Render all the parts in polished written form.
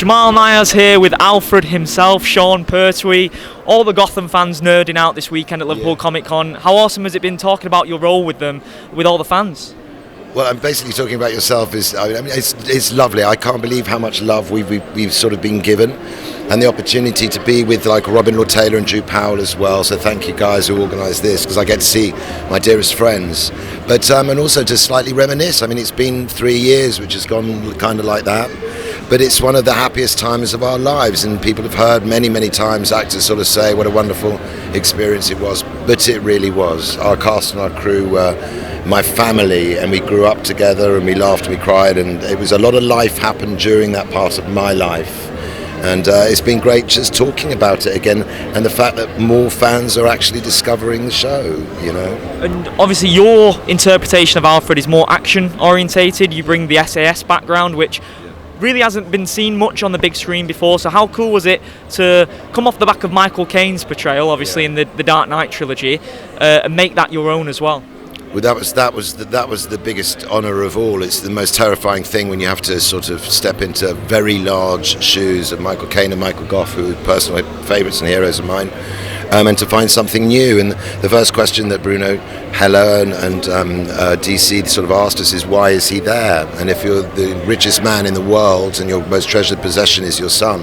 Jamal Myers here with Alfred himself, Sean Pertwee, all the Gotham fans nerding out this weekend at Liverpool Comic Con. How awesome has it been talking about your role with them, with all the fans? Well, I'm basically talking about yourself. It's lovely. I can't believe how much love we've sort of been given, and the opportunity to be with like Robin Lord Taylor and Drew Powell as well. So thank you guys who organised this, because I get to see my dearest friends, but and also to slightly reminisce. I mean, it's been 3 years, which has gone kind of like that, but it's one of the happiest times of our lives, and people have heard many times actors sort of say what a wonderful experience it was, but it really was. Our cast and our crew were my family, and we grew up together, and we laughed and we cried, and it was a lot of life happened during that part of my life, and it's been great just talking about it again, and the fact that more fans are actually discovering the show, you know. And obviously your interpretation of Alfred is more action orientated. You bring the SAS background, which really hasn't been seen much on the big screen before, so how cool was it to come off the back of Michael Caine's portrayal, obviously in the Dark Knight trilogy, and make that your own as well? Well, that was the biggest honour of all. It's the most terrifying thing when you have to sort of step into very large shoes of Michael Caine and Michael Gough, who are personal favourites and heroes of mine, and to find something new. And the first question that Bruno Heller and DC sort of asked us is, why is he there? And if you're the richest man in the world and your most treasured possession is your son,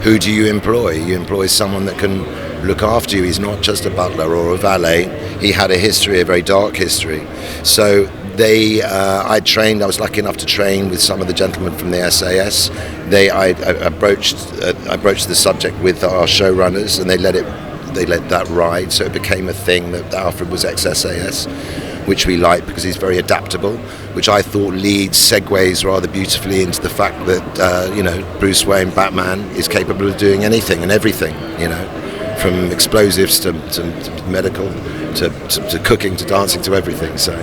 who do you employ? You employ someone that can look after you. He's not just a butler or a valet. He had a history, a very dark history. So I was lucky enough to train with some of the gentlemen from the SAS. I broached the subject with our showrunners, and they let that ride. So it became a thing that Alfred was ex-SAS, which we liked because he's very adaptable, which I thought segues rather beautifully into the fact that Bruce Wayne, Batman, is capable of doing anything and everything, from explosives to medical to cooking to dancing to everything. So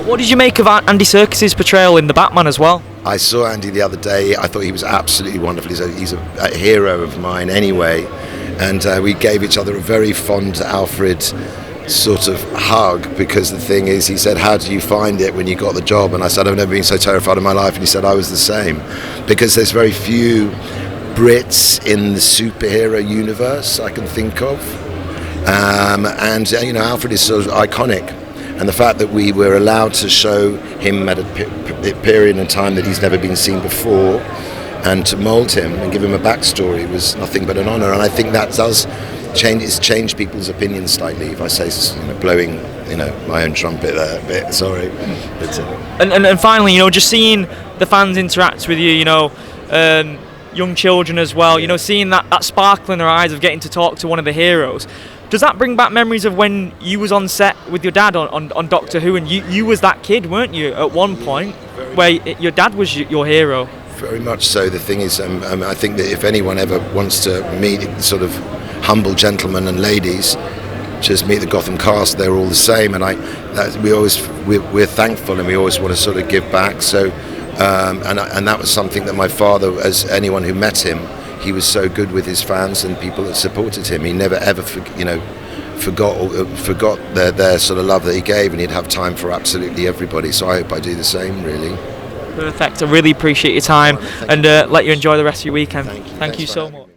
what did you make of Andy Serkis' portrayal in The Batman as well? I saw Andy the other day. I thought he was absolutely wonderful. He's a hero of mine anyway, and we gave each other a very fond Alfred sort of hug, because the thing is, he said, how do you find it when you got the job? And I said, I've never been so terrified in my life. And he said, I was the same, because there's very few Brits in the superhero universe I can think of, and Alfred is sort of iconic, and the fact that we were allowed to show him at a period in time that he's never been seen before, and to mould him and give him a backstory was nothing but an honour. And I think that does change people's opinions slightly. If I say, blowing my own trumpet there a bit, sorry. But, and finally, just seeing the fans interact with you, young children as well, seeing that sparkle in their eyes of getting to talk to one of the heroes, does that bring back memories of when you was on set with your dad on Doctor Who, and you was that kid, weren't you, at one point, where your dad was your hero? Very much so. The thing is, I think that if anyone ever wants to meet sort of humble gentlemen and ladies, just meet the Gotham cast. They're all the same, and we're thankful, and we always want to sort of give back. So and that was something that my father, as anyone who met him, he was so good with his fans and people that supported him. He never ever forgot their sort of love that he gave, and he'd have time for absolutely everybody. So I hope I do the same, really. Perfect. I really appreciate your time, and let you enjoy the rest of your weekend. Thank you. Thank you so much.